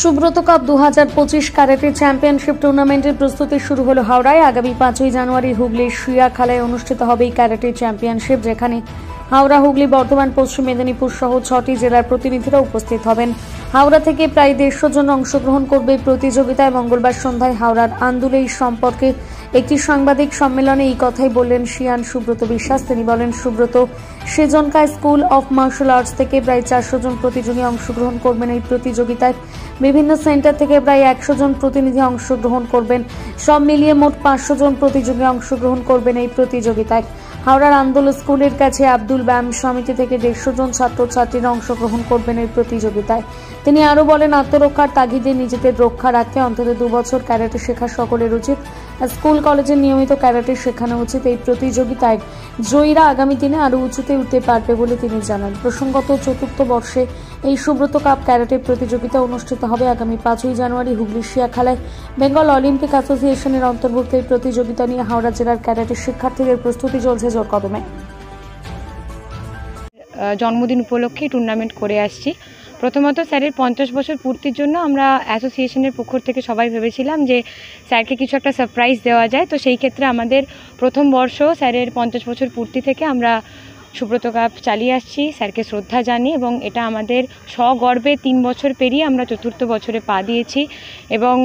Subrata cup 2025 karate championship টুর্নামেন্টের প্রস্তুতি শুরু হলো হাওড়ায়। আগামী 5ই জানুয়ারি হুগলির শিয়াখালায় অনুষ্ঠিত হবে এই ক্যারাটে চ্যাম্পিয়নশিপ, যেখানে হাওড়া, হুগলি, বর্ধমান, পশ্চিম মেদিনীপুর সহ 6টি জেলার প্রতিনিধিরা উপস্থিত হবেন। হাওড়া থেকে প্রায় 150 জন অংশগ্রহণ করবে প্রতিযোগিতায়। মঙ্গলবার সন্ধ্যায় হাওড়ার আন্দুলে এই সম্পর্কে একটি সাংবাদিক সম্মেলনে এই কথাই বললেন শিয়ান সুব্রত বিশ্বাস। তিনি বলেন, সুব্রত সেজনকা স্কুল অফ মার্শাল আর্টস থেকে প্রায় 400 জন প্রতিযোগী অংশগ্রহণ করবেন এই প্রতিযোগিতায়। বিভিন্ন সেন্টার থেকে প্রায় 100 জন প্রতিনিধি অংশগ্রহণ করবেন। সব মিলিয়ে মোট 500 জন প্রতিযোগী অংশগ্রহণ করবেন এই প্রতিযোগিতায়। হাওড়ার আন্দোল স্কুলের কাছে আব্দুল ব্যায়াম সমিতি থেকে 150 জন ছাত্রছাত্রীরা অংশগ্রহণ করবেন এই প্রতিযোগিতায়। তিনি আরও বলেন, আত্মরক্ষার তাগিদে নিজেদের রক্ষা রাখতে অন্তত 2 বছর ক্যারাটে শেখা সকলের উচিত। স্কুল কলেজে নিয়মিত ক্যারাটে শেখানো উচিত। এই প্রতিযোগিতায় জয়ীরা আগামী দিনে আরও উঁচুতে উঠতে পারবে বলে তিনি জানান। প্রসঙ্গত, 4র্থ বর্ষে এই সুব্রত কাপ ক্যারাটে প্রতিযোগিতা অনুষ্ঠিত হবে আগামী 5ই জানুয়ারি হুগলির শিয়াখালায়। বেঙ্গল অলিম্পিক অ্যাসোসিয়েশনের অন্তর্ভুক্ত এই প্রতিযোগিতা নিয়ে হাওড়া জেলার ক্যারাটে শিক্ষার্থীদের প্রস্তুতি চলছে জোর কদমে। জন্মদিন উপলক্ষে টুর্নামেন্ট করে আসছি। প্রথমত স্যারের 50 বছর পূর্তির জন্য আমরা অ্যাসোসিয়েশনের পক্ষ থেকে সবাই ভেবেছিলাম যে স্যারকে কিছু একটা সারপ্রাইজ দেওয়া যায়। তো সেই ক্ষেত্রে আমাদের প্রথম বর্ষ স্যারের 50 বছর পূর্তি থেকে আমরা সুব্রত কাপ চালিয়ে আসছি, স্যারকে শ্রদ্ধা জানিয়ে, এবং এটা আমাদের সগর্বে 3 বছর পেরিয়ে আমরা 4র্থ বছরে পা দিয়েছি। এবং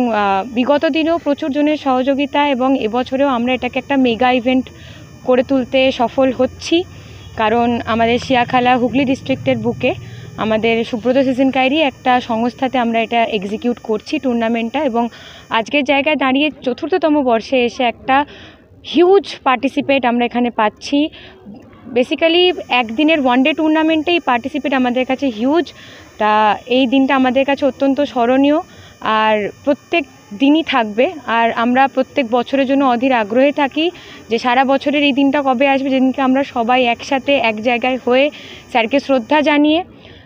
বিগত দিনেও প্রচুর জনের সহযোগিতা এবং এবছরেও আমরা এটাকে একটা মেগা ইভেন্ট করে তুলতে সফল হচ্ছি। কারণ আমাদের শিয়াখালা হুগলি ডিস্ট্রিক্টের বুকে আমাদের সুব্রত সিজনকারই একটা সংস্থাতে আমরা এটা এক্সিকিউট করছি টুর্নামেন্টটা। এবং আজকের জায়গায় দাঁড়িয়ে 4র্থতম বর্ষে এসে একটা হিউজ পার্টিসিপেট আমরা এখানে পাচ্ছি। বেসিক্যালি একদিনের ওয়ানডে টুর্নামেন্টেই পার্টিসিপেট আমাদের কাছে হিউজ। তা এই দিনটা আমাদের কাছে অত্যন্ত স্মরণীয় আর প্রত্যেক দিনই থাকবে। আর আমরা প্রত্যেক বছরের জন্য অধীর আগ্রহে থাকি যে সারা বছরের এই দিনটা কবে আসবে, যেদিনকে আমরা সবাই একসাথে এক জায়গায় হয়ে স্যারকে শ্রদ্ধা জানিয়ে,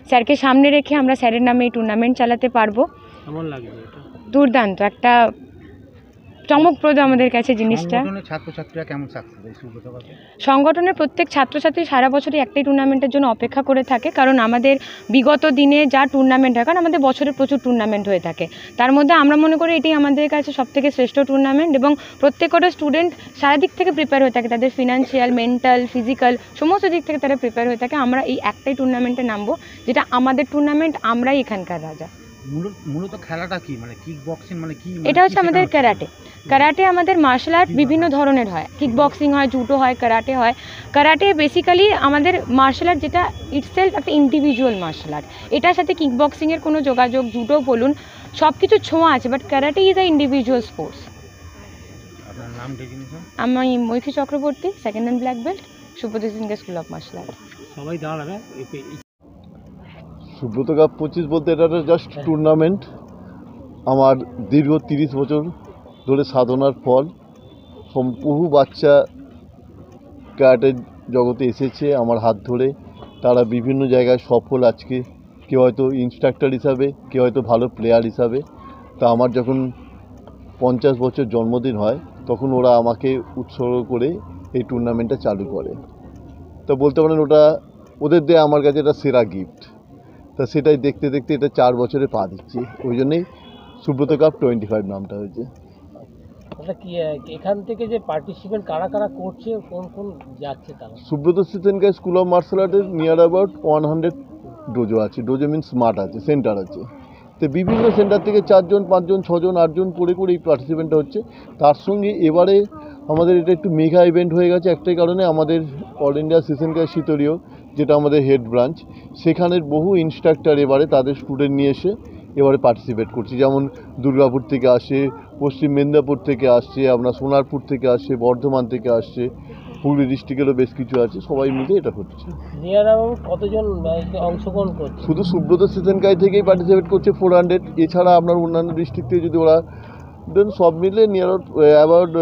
স্যারকে সামনে রেখে আমরা স্যারের নামে এই টুর্নামেন্ট চালাতে পারবো। কেমন লাগবে? দুর্দান্ত, একটা চমকপ্রদ আমাদের কাছে জিনিসটা। ছাত্রছাত্রীরা কেমন সংগঠনের প্রত্যেক ছাত্রছাত্রী সারা বছরই একটাই টুর্নামেন্টের জন্য অপেক্ষা করে থাকে। কারণ আমাদের বিগত দিনে যা টুর্নামেন্ট হয়, কারণ আমাদের বছরে প্রচুর টুর্নামেন্ট হয়ে থাকে, তার মধ্যে আমরা মনে করি এটি আমাদের কাছে সবথেকে শ্রেষ্ঠ টুর্নামেন্ট। এবং প্রত্যেকটা স্টুডেন্ট সারা দিক থেকে প্রিপেয়ার হয়ে থাকে, তাদের ফিনান্সিয়াল, মেন্টাল, ফিজিক্যাল সমস্ত দিক থেকে তারা প্রিপেয়ার হয়ে থাকে। আমরা এই একটাই টুর্নামেন্টে নামবো, যেটা আমাদের টুর্নামেন্ট, আমরাই এখানকার রাজা। মূলত খেলাটা কি, মানে কিক বক্সিং, মানে কি? এটা হচ্ছে আমাদের ক্যারাটে। ক্যারাটে আমাদের মার্শাল আর্ট বিভিন্ন ধরনের হয়, কিক বক্সিং হয়, জুডো হয়, ক্যারাটে হয়। ক্যারাটে বেসিক্যালি আমাদের মার্শাল আর্ট, যেটা ইটসেলফ একটা ইন্ডিভিজুয়াল মার্শাল আর্ট। এটার সাথে কিক বক্সিংয়ের কোনো যোগাযোগ, জুডো বলুন, সব কিছু ছোঁয়া আছে, but karate is a individual sports. আপনার নাম ডেজিগনেশন? আমি Maithi Chakraborty, second hand black belt, Subrata সিজনকা স্কুল অফ মার্শাল আর্ট। সবাই দাঁড়াবে। সুব্রত কাপ 25 বলতে এটা জাস্ট টুর্নামেন্ট। আমার দীর্ঘ 30 বছর ধরে সাধনার ফল। বহু বাচ্চা ক্যারাটের জগতে এসেছে আমার হাত ধরে, তারা বিভিন্ন জায়গায় সফল। আজকে কেউ হয়তো ইনস্ট্রাক্টর হিসাবে, কেউ হয়তো ভালো প্লেয়ার হিসাবে। তা আমার যখন 50 বছর জন্মদিন হয়, তখন ওরা আমাকে উৎসর্গ করে এই টুর্নামেন্টটা চালু করে। তো বলতে পারেন ওটা ওদের দেয়া আমার কাছে এটা সেরা গিফট। তা সেটাই দেখতে দেখতে এটা 4 বছরে পা দিচ্ছি, ওই জন্যই সুব্রত কাপ 25 নামটা হয়েছে। কি এখান থেকে যে পার্টিসিপেন্ট কারা কারা করছে, কোন কোন যাচ্ছে তারা? সুব্রত সিজনকা স্কুল অফ মার্শাল আর্টের নিয়ার অ্যাবাউট 100 ডোজো আছে। ডোজো মিনস মাঠ আছে, সেন্টার আছে। তো বিভিন্ন সেন্টার থেকে 4 জন, 5 জন, 6 জন, 8 জন করে করে এই পার্টিসিপেন্টটা হচ্ছে। তার সঙ্গে এবারে আমাদের এটা একটু মেগা ইভেন্ট হয়ে গেছে একটাই কারণে, আমাদের অল ইন্ডিয়া সিজনকা শিতলীয়, যেটা আমাদের হেড ব্রাঞ্চ, সেখানের বহু ইনস্ট্রাক্টর এবারে তাদের স্টুডেন্ট নিয়ে এসে এবারে পার্টিসিপেট করছি। যেমন দুর্গাপুর থেকে আসে, পশ্চিম মেদিনীপুর থেকে আসছে, আপনার সোনারপুর থেকে আসছে, বর্ধমান থেকে আসছে, হুগলি ডিস্ট্রিক্টেরও বেশ কিছু আছে, সবাই মিলে এটা হচ্ছে। কতজন অংশগ্রহণ করছে? শুধু সুব্রত সিজনকাই থেকেই পার্টিসিপেট করছে 400। এছাড়া আপনার অন্যান্য ডিস্ট্রিক্ট থেকে যদি ওরা দেন সব মিলে নিয়ার অ্যাবাউট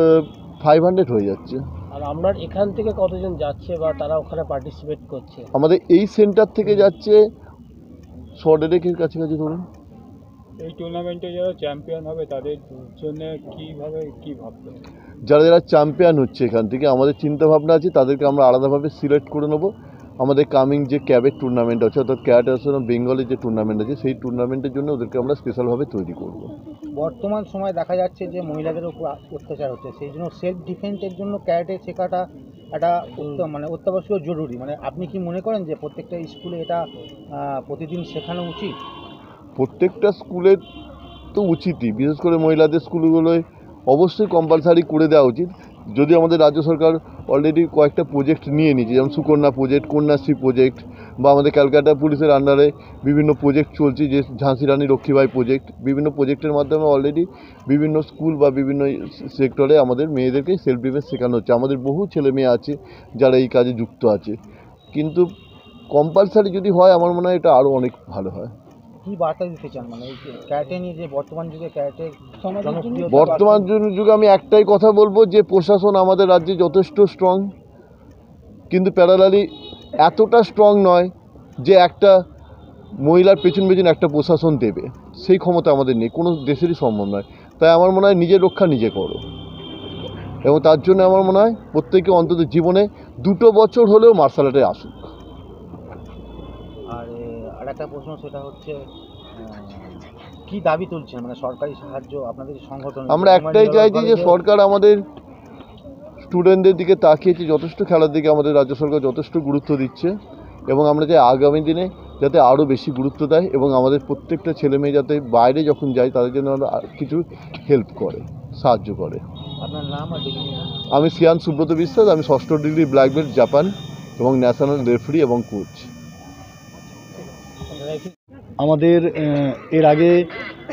500 হয়ে যাচ্ছে। আর আমরা এখান থেকে কতজন যাচ্ছে বা তারা ওখানে পার্টিসিপেট করছে? আমাদের এই সেন্টার থেকে যাচ্ছে 100-এর কাছাকাছি ধরুন। এই টুর্নামেন্টে যারা চ্যাম্পিয়ন হবে তাদের জন্য কীভাবে কী ভাববে? যারা যারা চ্যাম্পিয়ন হচ্ছে এখান থেকে, আমাদের চিন্তাভাবনা আছে তাদেরকে আমরা আলাদাভাবে সিলেক্ট করে নেবো। আমাদের কামিং যে ক্যাবের টুর্নামেন্ট আছে, অর্থাৎ ক্যাট অ্যাসোসিয়েশন বেঙ্গলের যে টুর্নামেন্ট আছে, সেই টুর্নামেন্টের জন্য ওদেরকে আমরা স্পেশালভাবে তৈরি করব। বর্তমান সময় দেখা যাচ্ছে যে মহিলাদের উপর অত্যাচার হচ্ছে, সেই জন্য সেলফ ডিফেন্সের জন্য ক্যারাটে শেখাটা একটা অত্যাবশ্যক জরুরি। মানে আপনি কি মনে করেন যে প্রত্যেকটা স্কুলে এটা প্রতিদিন শেখানো উচিত? প্রত্যেকটা স্কুলে তো উচিতই, বিশেষ করে মহিলাদের স্কুলগুলোয় অবশ্যই কম্পালসারি করে দেওয়া উচিত। যদি আমাদের রাজ্য সরকার অলরেডি কয়েকটা প্রজেক্ট নিয়ে নিয়েছে, যেমন সুকন্যা প্রজেক্ট, কন্যাশ্রী প্রজেক্ট, বা আমাদের ক্যালকাটা পুলিশের আন্ডারে বিভিন্ন প্রজেক্ট চলছে, যে ঝাঁসি রানী লক্ষ্মীবাই প্রজেক্ট, বিভিন্ন প্রজেক্টের মাধ্যমে অলরেডি বিভিন্ন স্কুল বা বিভিন্ন সেক্টরে আমাদের মেয়েদেরকে সেলফ ডিফেন্স শেখানো হচ্ছে। আমাদের বহু ছেলে মেয়ে আছে যারা এই কাজে যুক্ত আছে, কিন্তু কম্পালসারি যদি হয় আমার মনে হয় এটা আরও অনেক ভালো হয়। কি বার্তা দিতে চান মানে এই ক্যারাটে নিয়ে, যে বর্তমান যুগে ক্যারাটে বর্তমান যুগে আমি একটাই কথা বলবো যে প্রশাসন আমাদের রাজ্যে যথেষ্ট স্ট্রং, কিন্তু প্যারালালি এতটা স্ট্রং নয় যে একটা মহিলার পেছন পেছন একটা প্রশাসন দেবে, সেই ক্ষমতা আমাদের নেই, কোনো দেশেরই সম্ভব নয়। তাই আমার মনে হয় নিজের রক্ষা নিজে করো, এবং তার জন্য আমার মনে হয় প্রত্যেকে অন্তত জীবনে 2 বছর হলেও মার্শাল আর্টে আসুক। আর একটা প্রশ্ন, সেটা হচ্ছে কি দাবি তুলছেন, মানে সরকারি সাহায্য আপনাদের সংগঠন? আমরা একটাই চাইছি যে সরকার আমাদের স্টুডেন্টদের দিকে তাকিয়েছে, যথেষ্ট খেলার দিকে আমাদের রাজ্য সরকার যথেষ্ট গুরুত্ব দিচ্ছে, এবং আমরা চাই আগামী দিনে যাতে আরও বেশি গুরুত্ব দেয়, এবং আমাদের প্রত্যেকটা ছেলে মেয়ে যাতে বাইরে যখন যায় তাদের জন্য কিছু হেল্প করে, সাহায্য করে। আপনার নাম আর ডিগ্রি? আমি সিয়ান সুব্রত বিশ্বাস, আমি 6ষ্ঠ ডিগ্রি ব্ল্যাক বেল্ট জাপান এবং ন্যাশনাল রেফারি এবং কোচ। আমাদের এর আগে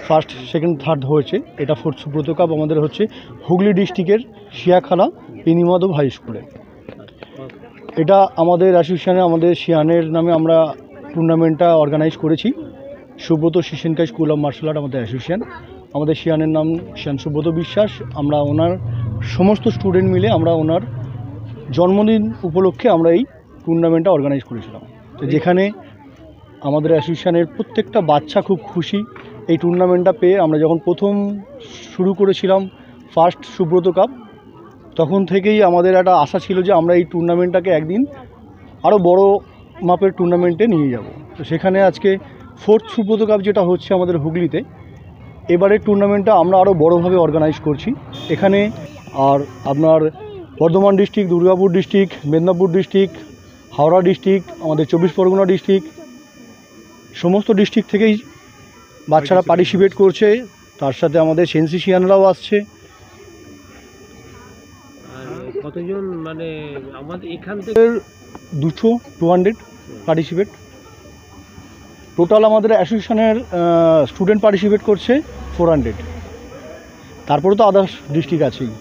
ফার্স্ট, সেকেন্ড, থার্ড হয়েছে, এটা 4th সুব্রত কাপ আমাদের হচ্ছে হুগলি ডিস্ট্রিক্টের শিয়াখালা পেনিমাধব হাই স্কুলে। এটা আমাদের অ্যাসোসিয়েশনে, আমাদের শিয়ানের নামে আমরা টুর্নামেন্টটা অর্গানাইজ করেছি। সুব্রত শিশিনকা স্কুল অফ মার্শাল আর্ট আমাদের অ্যাসোসিয়েশন, আমাদের শিয়ানের নাম শিয়ান সুব্রত বিশ্বাস। আমরা ওনার সমস্ত স্টুডেন্ট মিলে আমরা ওনার জন্মদিন উপলক্ষে আমরা এই টুর্নামেন্টটা অর্গানাইজ করেছিলাম, তো যেখানে আমাদের অ্যাসোসিয়েশনের প্রত্যেকটা বাচ্চা খুব খুশি এই টুর্নামেন্টটা পেয়ে। আমরা যখন প্রথম শুরু করেছিলাম ফার্স্ট সুব্রত কাপ, তখন থেকেই আমাদের একটা আশা ছিল যে আমরা এই টুর্নামেন্টটাকে একদিন আরও বড় মাপের টুর্নামেন্টে নিয়ে যাব। তো সেখানে আজকে 4th সুব্রত কাপ যেটা হচ্ছে আমাদের হুগলিতে, এবারের টুর্নামেন্টটা আমরা আরও বড়োভাবে অর্গানাইজ করছি। এখানে আর আপনার Bardhaman district, Durgapur district, Medinipur district, Howrah district, আমাদের 24 পরগনা ডিস্ট্রিক্ট, সমস্ত ডিস্ট্রিক্ট থেকেই বাচ্চারা পার্টিসিপেট করছে। তার সাথে আমাদের সেন্সিশিয়ানরাও আসছে। কতজন, মানে আমাদের এখান থেকে 200 পার্টিসিপেট টোটাল। আমাদের অ্যাসোসিয়েশনের স্টুডেন্ট পার্টিসিপেট করছে 400, তারপরে তো আদার্স ডিস্ট্রিক্ট আছেই।